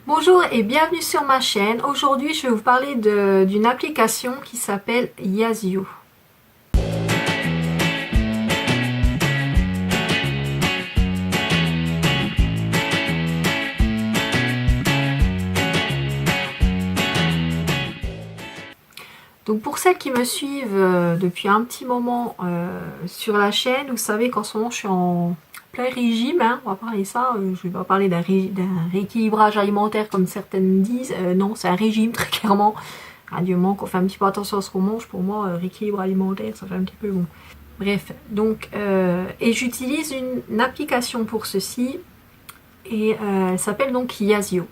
Bonjour et bienvenue sur ma chaîne. Aujourd'hui, je vais vous parler d'une application qui s'appelle Yazoo. Donc pour celles qui me suivent depuis un petit moment sur la chaîne, vous savez qu'en ce moment je suis en plein régime, hein, on va parler de ça, je vais pas parler d'un rééquilibrage alimentaire comme certaines disent, non c'est un régime très clairement. Dieu manque, on fait un petit peu attention à ce qu'on mange, pour moi rééquilibre alimentaire ça fait un petit peu bon. Bref, donc, et j'utilise une application pour ceci, et elle s'appelle donc Yazoo.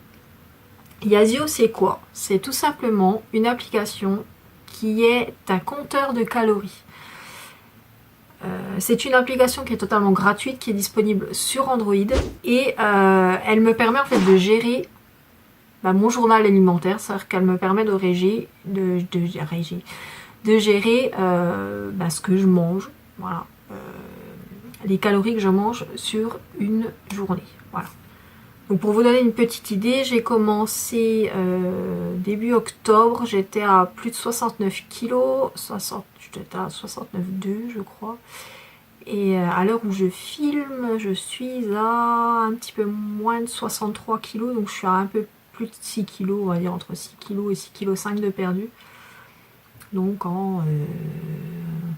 Yazoo c'est quoi? C'est tout simplement une application qui est un compteur de calories. C'est une application qui est totalement gratuite, qui est disponible sur Android et elle me permet en fait de gérer mon journal alimentaire, c'est-à-dire qu'elle me permet de gérer ce que je mange, voilà, les calories que je mange sur une journée, voilà. Donc pour vous donner une petite idée, j'ai commencé début octobre, j'étais à plus de 69 kg, j'étais à 69,2 je crois. Et à l'heure où je filme, je suis à un petit peu moins de 63 kg, donc je suis à un peu plus de 6 kg, on va dire entre 6 kg et 6,5 kg de perdu. Donc en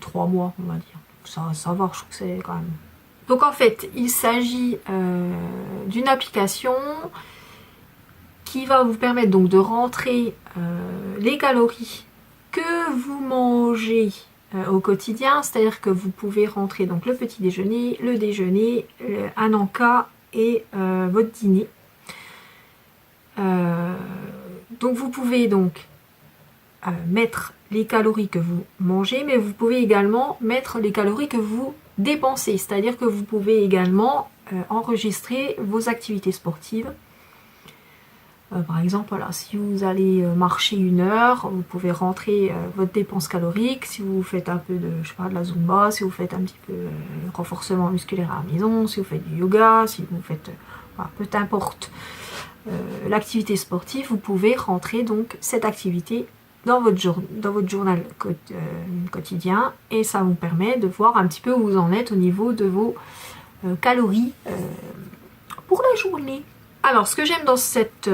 3 mois, on va dire. Ça va, je trouve que c'est quand même... Donc en fait, il s'agit d'une application qui va vous permettre donc de rentrer les calories que vous mangez au quotidien, c'est-à-dire que vous pouvez rentrer donc le petit déjeuner, le déjeuner, un encas et votre dîner. Donc vous pouvez donc mettre les calories que vous mangez, mais vous pouvez également mettre les calories que vous dépensez, c'est-à-dire que vous pouvez également enregistrer vos activités sportives. Par exemple, voilà, si vous allez marcher 1 heure, vous pouvez rentrer votre dépense calorique. Si vous faites un peu de, je sais pas, de la zumba, si vous faites un petit peu renforcement musculaire à la maison, si vous faites du yoga, si vous faites, voilà, peu importe l'activité sportive, vous pouvez rentrer donc cette activité dans votre journal quotidien, et ça vous permet de voir un petit peu où vous en êtes au niveau de vos calories pour la journée. Alors ce que j'aime dans cette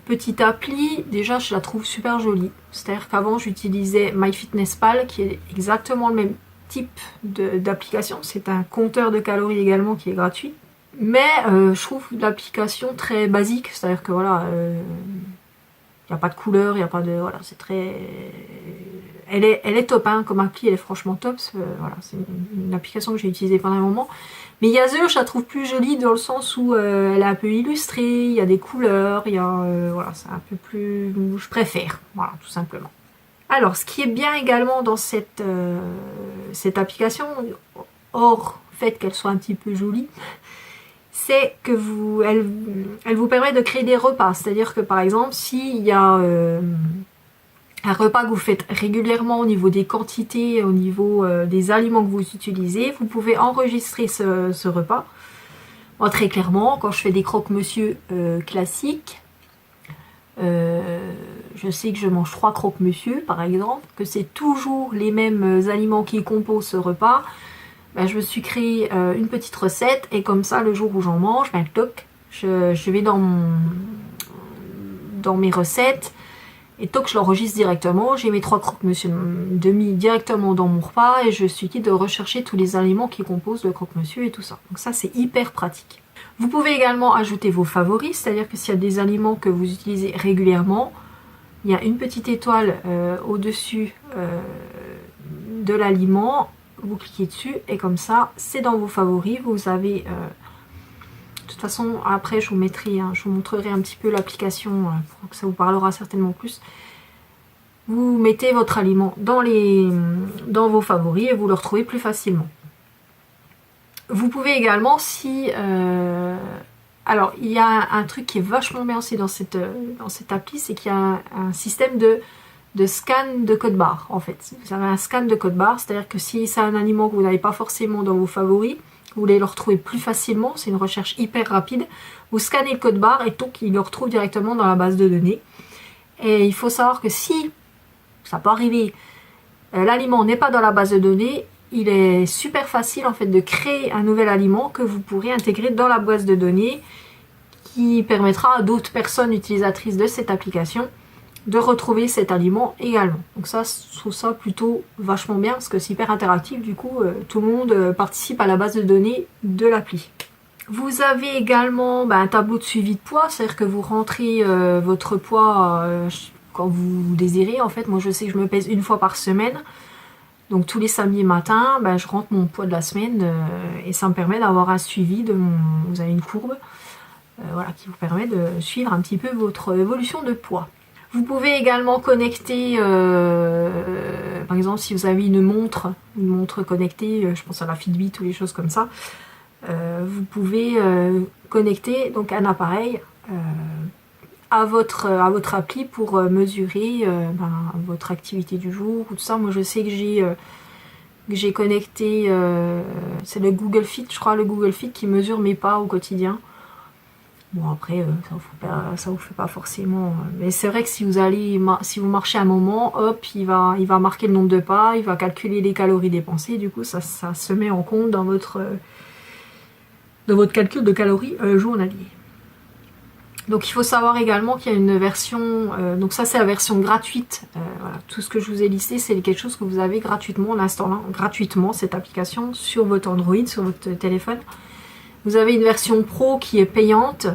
petite appli, déjà je la trouve super jolie, c'est-à-dire qu'avant j'utilisais MyFitnessPal qui est exactement le même type d'application, c'est un compteur de calories également qui est gratuit, mais je trouve l'application très basique, c'est-à-dire que voilà, il n'y a pas de couleur, il n'y a pas de... Voilà, c'est très... Elle est top, hein, comme appli, elle est franchement top. Voilà, c'est une application que j'ai utilisée pendant un moment. Mais Yazoo, je la trouve plus jolie dans le sens où elle est un peu illustrée, il y a des couleurs, il y a... voilà, c'est un peu plus... Je préfère, voilà, tout simplement. Alors, ce qui est bien également dans cette application, hors fait qu'elle soit un petit peu jolie, c'est que elle vous permet de créer des repas. C'est-à-dire que par exemple, s'il y a un repas que vous faites régulièrement au niveau des quantités, au niveau des aliments que vous utilisez, vous pouvez enregistrer ce repas. Moi, très clairement, quand je fais des croque-monsieur classiques, je sais que je mange 3 croque-monsieur par exemple, que c'est toujours les mêmes aliments qui composent ce repas. Je me suis créé une petite recette, et comme ça le jour où j'en mange, toc, je vais dans mes recettes et toc, je l'enregistre directement. J'ai mes 3 croque-monsieur demi directement dans mon repas, et je suis quitte de rechercher tous les aliments qui composent le croque-monsieur et tout ça. Donc ça c'est hyper pratique. Vous pouvez également ajouter vos favoris, c'est-à-dire que s'il y a des aliments que vous utilisez régulièrement, il y a une petite étoile au-dessus de l'aliment. Vous cliquez dessus et comme ça c'est dans vos favoris. Vous avez de toute façon après je vous mettrai, je vous montrerai un petit peu l'application pour que ça vous parlera certainement plus. Vous mettez votre aliment dans vos favoris et vous le retrouvez plus facilement. Vous pouvez également, si alors il y a un truc qui est vachement bien aussi dans cette appli, c'est qu'il y a un système de scan de code barre. En fait, vous avez un scan de code barre, c'est-à-dire que si c'est un aliment que vous n'avez pas forcément dans vos favoris, vous voulez le retrouver plus facilement, c'est une recherche hyper rapide, vous scannez le code barre et donc il le retrouve directement dans la base de données. Et il faut savoir que si, ça peut arriver, l'aliment n'est pas dans la base de données, il est super facile en fait de créer un nouvel aliment que vous pourrez intégrer dans la base de données qui permettra à d'autres personnes utilisatrices de cette application de retrouver cet aliment également. Donc ça, je trouve ça plutôt vachement bien parce que c'est hyper interactif, du coup tout le monde participe à la base de données de l'appli. Vous avez également un tableau de suivi de poids, c'est-à-dire que vous rentrez votre poids quand vous désirez. En fait, moi je sais que je me pèse une fois par semaine, donc tous les samedis matins, je rentre mon poids de la semaine et ça me permet d'avoir un suivi de mon... Vous avez une courbe voilà, qui vous permet de suivre un petit peu votre évolution de poids. Vous pouvez également connecter, par exemple si vous avez une montre connectée, je pense à la Fitbit ou les choses comme ça, vous pouvez connecter donc un appareil à votre appli pour mesurer votre activité du jour ou tout ça. Moi je sais que j'ai connecté, c'est le Google Fit, je crois, le Google Fit qui mesure mes pas au quotidien. Bon après ça vous fait pas forcément, mais c'est vrai que si vous marchez un moment, hop, il va marquer le nombre de pas, il va calculer les calories dépensées, du coup ça se met en compte dans votre calcul de calories journalier. Donc il faut savoir également qu'il y a une version, donc ça c'est la version gratuite, voilà, tout ce que je vous ai listé c'est quelque chose que vous avez gratuitement en installant gratuitement cette application sur votre Android, sur votre téléphone. Vous avez une version pro qui est payante,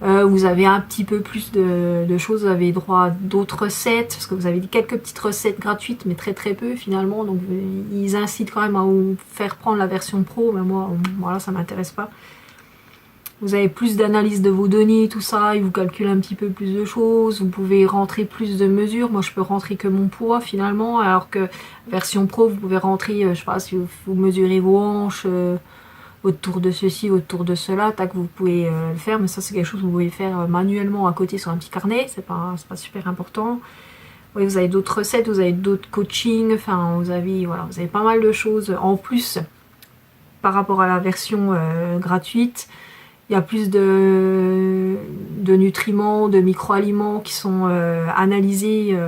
vous avez un petit peu plus de choses, vous avez droit à d'autres recettes, parce que vous avez quelques petites recettes gratuites, mais très très peu finalement, donc ils incitent quand même à vous faire prendre la version pro, mais moi, voilà, ça m'intéresse pas. Vous avez plus d'analyse de vos données, tout ça, ils vous calculent un petit peu plus de choses, vous pouvez rentrer plus de mesures, moi je peux rentrer que mon poids finalement, alors que version pro, vous pouvez rentrer, je sais pas, si vous mesurez vos hanches, votre tour de ceci, votre tour de cela, tac, vous pouvez le faire, mais ça c'est quelque chose que vous pouvez faire manuellement à côté sur un petit carnet, c'est pas super important. Oui, vous avez d'autres recettes, vous avez d'autres coachings, enfin vous avez pas mal de choses en plus par rapport à la version gratuite. Il y a plus de nutriments, de micro-aliments qui sont analysés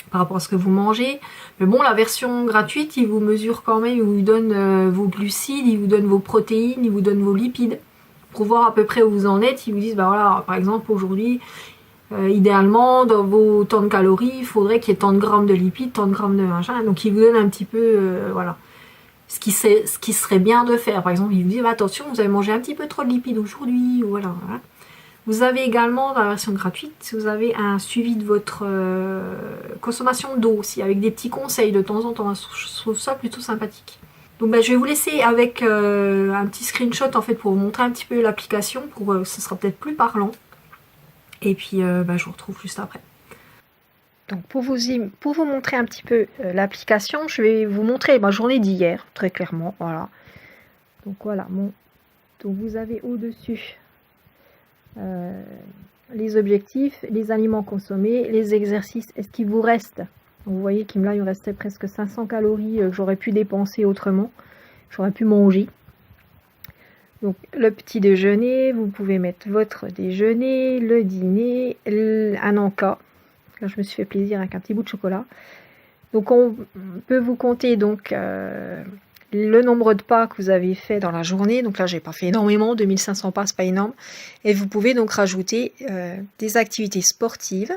par rapport à ce que vous mangez. Mais bon, la version gratuite, il vous mesure quand même, il vous donne vos glucides, il vous donne vos protéines, il vous donne vos lipides. Pour voir à peu près où vous en êtes, ils vous disent, voilà, par exemple, aujourd'hui, idéalement, dans vos temps de calories, il faudrait qu'il y ait tant de grammes de lipides, tant de grammes de machin. Donc, il vous donne un petit peu, voilà, ce qui serait bien de faire. Par exemple, il vous dit, attention, vous avez mangé un petit peu trop de lipides aujourd'hui, voilà. Vous avez également, dans la version gratuite, vous avez un suivi de votre consommation d'eau aussi, avec des petits conseils de temps en temps. Je trouve ça plutôt sympathique. Donc je vais vous laisser avec un petit screenshot en fait pour vous montrer un petit peu l'application, ce sera peut-être plus parlant. Et puis je vous retrouve juste après. Donc pour vous montrer un petit peu l'application, je vais vous montrer ma journée d'hier, très clairement. Voilà. Donc voilà, donc vous avez au-dessus les objectifs, les aliments consommés, les exercices, est-ce qu'il vous reste. Vous voyez qu'il là il me restait presque 500 calories que j'aurais pu dépenser autrement, j'aurais pu manger. Donc le petit déjeuner, vous pouvez mettre votre déjeuner, le dîner, un encas. Là je me suis fait plaisir avec un petit bout de chocolat. Donc on peut vous compter donc le nombre de pas que vous avez fait dans la journée. Donc là j'ai pas fait énormément, 2500 pas c'est pas énorme. Et vous pouvez donc rajouter des activités sportives.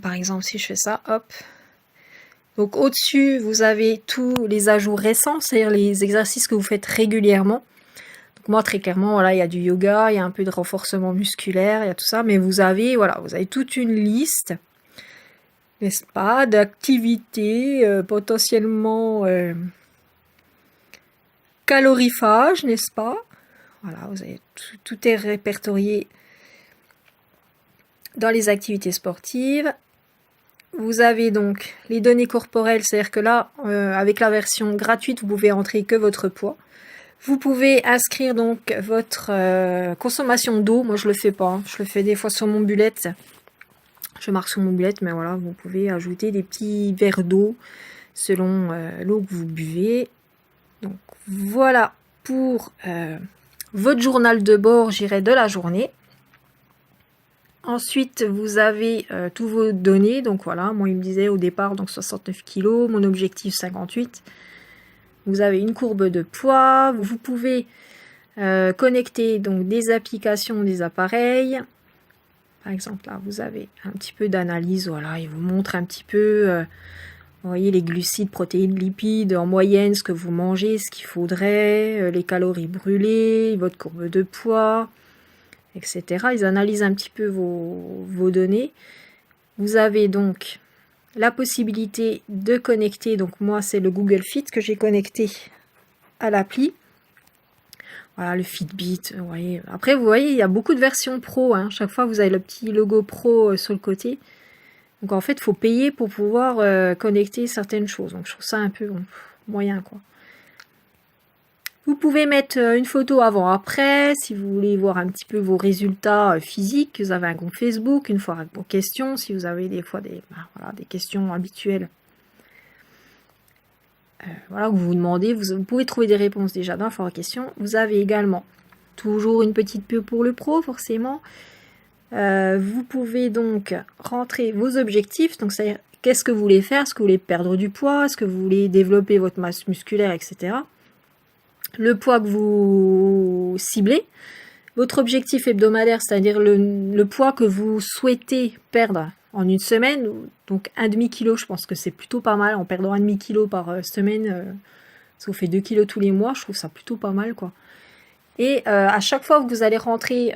Par exemple si je fais ça, hop. Donc au-dessus vous avez tous les ajouts récents, c'est-à-dire les exercices que vous faites régulièrement. Donc moi très clairement voilà, il y a du yoga, il y a un peu de renforcement musculaire, il y a tout ça, mais vous avez toute une liste, n'est-ce pas, d'activités potentiellement caloriphages, n'est-ce pas? Voilà, vous avez tout est répertorié dans les activités sportives. Vous avez donc les données corporelles, c'est-à-dire que là, avec la version gratuite, vous pouvez entrer que votre poids. Vous pouvez inscrire donc votre consommation d'eau. Moi, je le fais pas. Je le fais des fois sur mon bullet. Je marque sur mon bullet, mais voilà, vous pouvez ajouter des petits verres d'eau selon l'eau que vous buvez. Donc voilà pour votre journal de bord, j'irai de la journée. Ensuite, vous avez tous vos données. Donc voilà, moi il me disait au départ donc 69 kg, mon objectif 58. Vous avez une courbe de poids. Vous pouvez connecter donc des applications, des appareils. Par exemple, là, vous avez un petit peu d'analyse. Voilà, il vous montre un petit peu, vous voyez, les glucides, protéines, lipides, en moyenne, ce que vous mangez, ce qu'il faudrait, les calories brûlées, votre courbe de poids, etc. Ils analysent un petit peu vos données. Vous avez donc la possibilité de connecter, donc moi c'est le Google Fit que j'ai connecté à l'appli. Voilà, le Fitbit, vous voyez. Après, vous voyez, il y a beaucoup de versions pro. Hein. Chaque fois, vous avez le petit logo pro sur le côté. Donc, en fait, il faut payer pour pouvoir connecter certaines choses. Donc, je trouve ça un peu moyen, quoi. Vous pouvez mettre une photo avant-après, si vous voulez voir un petit peu vos résultats physiques. Vous avez un groupe Facebook, une fois avec vos questions, si vous avez des fois des questions habituelles. Voilà, vous vous demandez, vous pouvez trouver des réponses déjà dans la foire à questions. Vous avez également toujours une petite pub pour le pro, forcément. Vous pouvez donc rentrer vos objectifs, donc c'est-à-dire qu'est-ce que vous voulez faire, est-ce que vous voulez perdre du poids, est-ce que vous voulez développer votre masse musculaire, etc. Le poids que vous ciblez, votre objectif hebdomadaire, c'est-à-dire le poids que vous souhaitez perdre en une semaine, donc 1,5 kg, je pense que c'est plutôt pas mal, en perdant 1,5 kg par semaine, ça vous fait 2 kg tous les mois, je trouve ça plutôt pas mal, quoi. Et à chaque fois que vous allez rentrer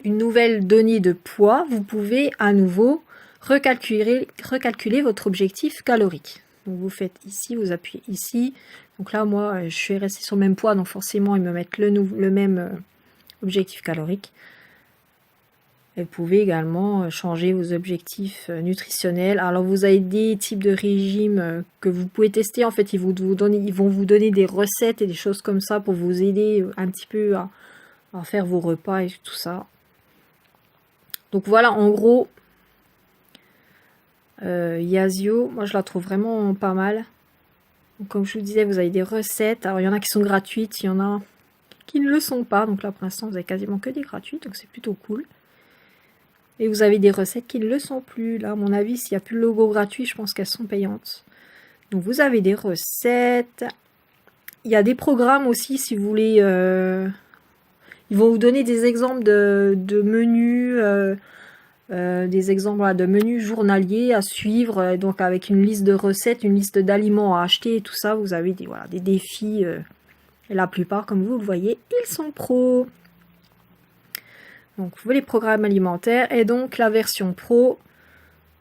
une nouvelle donnée de poids, vous pouvez à nouveau recalculer votre objectif calorique. Donc vous faites ici, vous appuyez ici. Donc là, moi, je suis restée sur le même poids, donc forcément, ils me mettent le même objectif calorique. Et vous pouvez également changer vos objectifs nutritionnels. Alors, vous avez des types de régimes que vous pouvez tester. En fait, ils vont vous donner des recettes et des choses comme ça pour vous aider un petit peu à faire vos repas et tout ça. Donc voilà, en gros, Yazio, moi je la trouve vraiment pas mal. Donc, comme je vous disais, vous avez des recettes. Alors il y en a qui sont gratuites, il y en a qui ne le sont pas. Donc là pour l'instant, vous avez quasiment que des gratuites, donc c'est plutôt cool. Et vous avez des recettes qui ne le sont plus. Là, à mon avis, s'il n'y a plus le logo gratuit, je pense qu'elles sont payantes. Donc vous avez des recettes. Il y a des programmes aussi, si vous voulez. Ils vont vous donner des exemples de menus. Des exemples de menus journaliers à suivre, donc avec une liste de recettes, une liste d'aliments à acheter et tout ça. Vous avez des défis. Et la plupart, comme vous le voyez, ils sont pro. Donc, vous voyez les programmes alimentaires et donc la version pro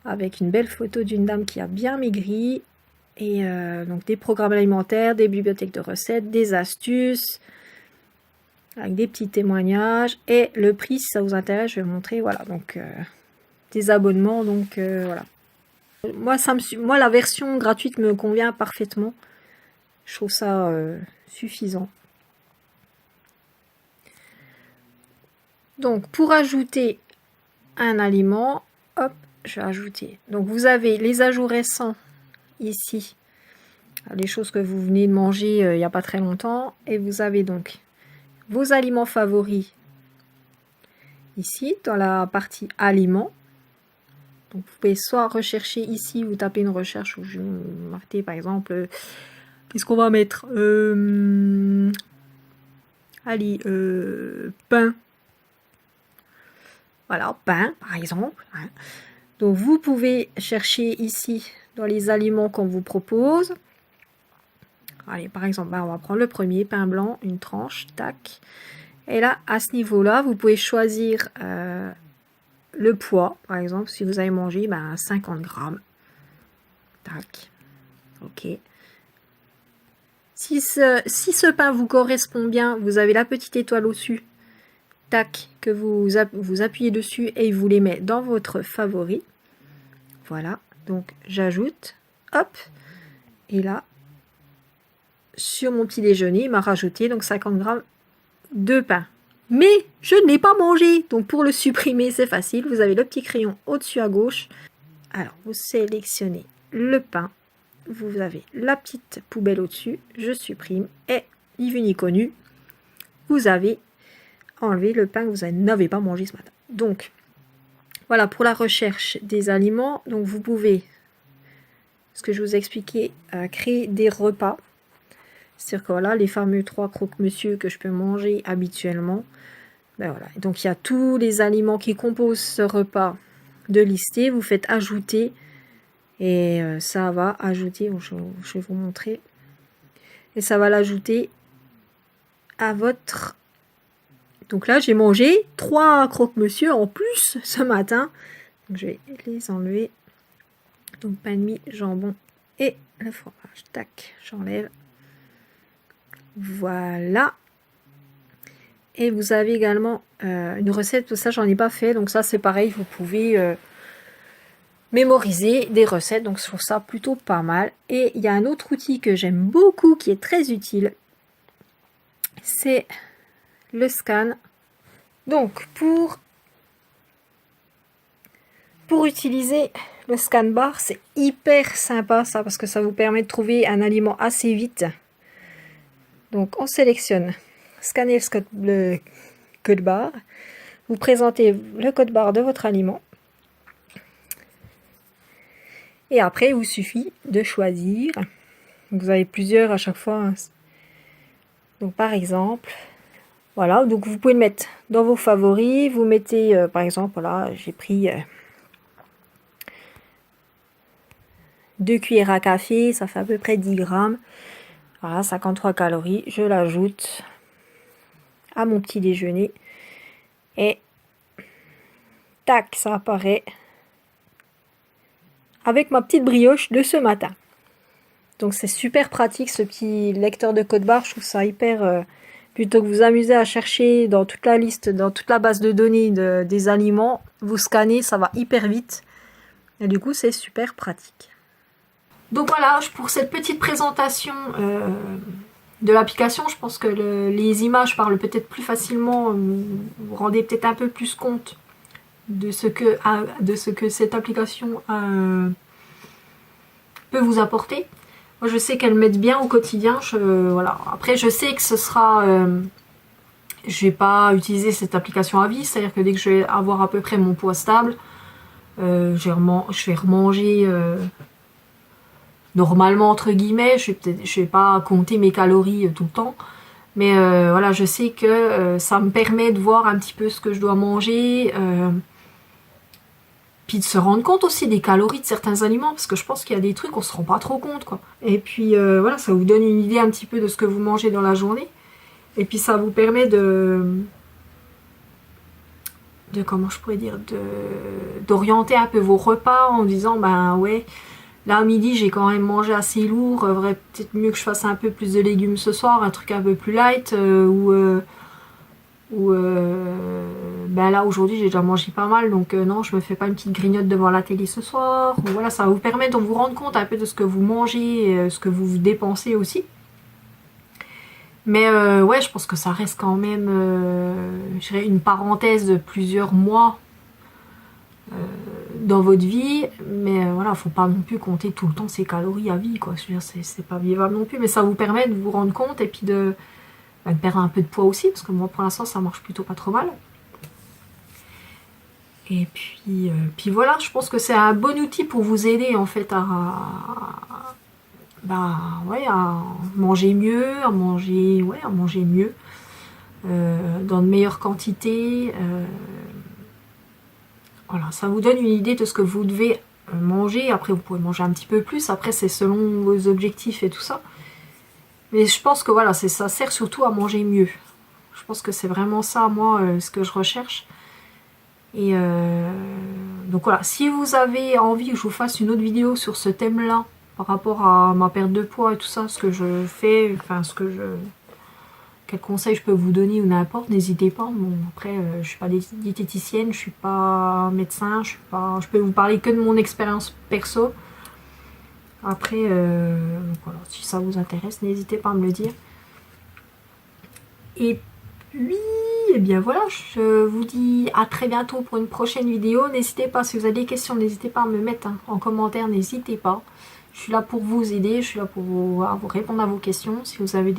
avec une belle photo d'une dame qui a bien maigri. Et donc des programmes alimentaires, des bibliothèques de recettes, des astuces, avec des petits témoignages. Et le prix, si ça vous intéresse, je vais vous montrer. Voilà, donc des abonnements. Donc voilà. Moi, la version gratuite me convient parfaitement. Je trouve ça suffisant. Donc, pour ajouter un aliment, hop, je vais ajouter. Donc, vous avez les ajouts récents ici, les choses que vous venez de manger il n'y a pas très longtemps. Et vous avez donc vos aliments favoris ici, dans la partie aliments. Donc, vous pouvez soit rechercher ici, vous tapez une recherche où je vais marquer par exemple, qu'est-ce qu'on va mettre allez, pain. Voilà, pain, par exemple. Hein. Donc, vous pouvez chercher ici, dans les aliments qu'on vous propose. Allez, par exemple, on va prendre le premier, pain blanc, une tranche, tac. Et là, à ce niveau-là, vous pouvez choisir le poids. Par exemple, si vous avez mangé 50 grammes. Tac. Ok. Si ce pain vous correspond bien, vous avez la petite étoile au-dessus. Tac, que vous appuyez dessus et il vous les met dans votre favori. Voilà, donc j'ajoute, hop, et là, sur mon petit déjeuner, il m'a rajouté donc 50 grammes de pain. Mais je ne l'ai pas mangé, donc pour le supprimer, c'est facile, vous avez le petit crayon au-dessus à gauche. Alors, vous sélectionnez le pain, vous avez la petite poubelle au-dessus, je supprime et ni vu ni connu, vous avez enlevé le pain que vous n'avez pas mangé ce matin. Donc, voilà pour la recherche des aliments. Donc, vous pouvez, ce que je vous ai expliqué, créer des repas. C'est-à-dire que voilà, les fameux 3 croque-monsieur que je peux manger habituellement. Ben voilà. Donc, il y a tous les aliments qui composent ce repas de lister. Vous faites ajouter et ça va ajouter, je vais vous montrer. Et ça va l'ajouter à votre... Donc là, j'ai mangé 3 croque-monsieur en plus ce matin. Donc, je vais les enlever. Donc, pain de mie, jambon et le fromage. Tac, j'enlève. Voilà. Et vous avez également une recette. Tout ça, j'en ai pas fait. Donc ça, c'est pareil. Vous pouvez mémoriser des recettes. Donc, je trouve ça plutôt pas mal. Et il y a un autre outil que j'aime beaucoup, qui est très utile. C'est le scan. Donc, pour utiliser le scan bar, c'est hyper sympa ça, parce que ça vous permet de trouver un aliment assez vite. Donc, on sélectionne scanner le code barre. Vous présentez le code barre de votre aliment. Et après, il vous suffit de choisir. Vous avez plusieurs à chaque fois. Donc, par exemple... Voilà, donc vous pouvez le mettre dans vos favoris. Vous mettez, par exemple, voilà, j'ai pris 2 cuillères à café, ça fait à peu près 10 grammes. Voilà, 53 calories. Je l'ajoute à mon petit déjeuner. Et tac, ça apparaît avec ma petite brioche de ce matin. Donc c'est super pratique ce petit lecteur de code barre. Je trouve ça hyper... Plutôt que vous amuser à chercher dans toute la liste, dans toute la base de données des aliments, vous scannez, ça va hyper vite. Et du coup, c'est super pratique. Donc voilà, pour cette petite présentation de l'application, je pense que les images parlent peut-être plus facilement, vous vous rendez peut-être un peu plus compte de ce que cette application peut vous apporter. Moi, je sais qu'elles m'aident bien au quotidien. Voilà. Après, je sais que ce sera... je vais pas utiliser cette application à vie. C'est-à-dire que dès que je vais avoir à peu près mon poids stable, je vais remanger normalement, entre guillemets. Je vais pas compter mes calories tout le temps. Mais voilà, je sais que ça me permet de voir un petit peu ce que je dois manger. Puis de se rendre compte aussi des calories de certains aliments, parce que je pense qu'il y a des trucs on se rend pas trop compte, quoi. Et puis voilà, ça vous donne une idée un petit peu de ce que vous mangez dans la journée. Et puis ça vous permet de comment je pourrais dire, d'orienter un peu vos repas en disant, ben ouais, là à midi j'ai quand même mangé assez lourd, vrai peut-être mieux que je fasse un peu plus de légumes ce soir, un truc un peu plus light, ben là aujourd'hui j'ai déjà mangé pas mal, donc non, je me fais pas une petite grignote devant la télé ce soir. Ou voilà, ça va vous permettre de vous rendre compte un peu de ce que vous mangez et ce que vous dépensez aussi. Mais ouais, je pense que ça reste quand même je dirais une parenthèse de plusieurs mois dans votre vie. Mais voilà, faut pas non plus compter tout le temps ses calories à vie, quoi. Je veux dire, c'est pas vivable non plus, mais ça vous permet de vous rendre compte et puis de perdre un peu de poids aussi, parce que moi pour l'instant ça marche plutôt pas trop mal. Et puis voilà, je pense que c'est un bon outil pour vous aider en fait à manger mieux, à manger mieux, dans de meilleures quantités. Voilà, ça vous donne une idée de ce que vous devez manger. Après vous pouvez manger un petit peu plus, après c'est selon vos objectifs et tout ça. Mais je pense que voilà, ça sert surtout à manger mieux. Je pense que c'est vraiment ça, moi, ce que je recherche. Et donc voilà, si vous avez envie que je vous fasse une autre vidéo sur ce thème-là, par rapport à ma perte de poids et tout ça, ce que je fais, enfin quels conseils je peux vous donner ou n'importe, n'hésitez pas. Bon, après, je suis pas diététicienne, je suis pas médecin, je peux vous parler que de mon expérience perso. Après, voilà, si ça vous intéresse, n'hésitez pas à me le dire. Et puis, eh bien voilà, je vous dis à très bientôt pour une prochaine vidéo. N'hésitez pas, si vous avez des questions, n'hésitez pas à me mettre en commentaire, n'hésitez pas. Je suis là pour vous aider, je suis là pour vous répondre à vos questions. Si vous avez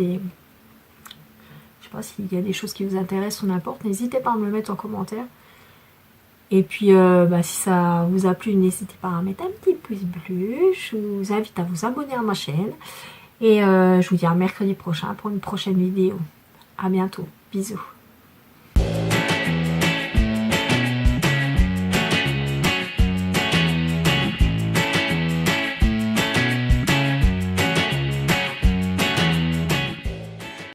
sais pas s'il y a des choses qui vous intéressent ou n'importe, n'hésitez pas à me le mettre en commentaire. Et puis, si ça vous a plu, n'hésitez pas à mettre un petit pouce bleu. Je vous invite à vous abonner à ma chaîne. Et je vous dis à mercredi prochain pour une prochaine vidéo. À bientôt. Bisous.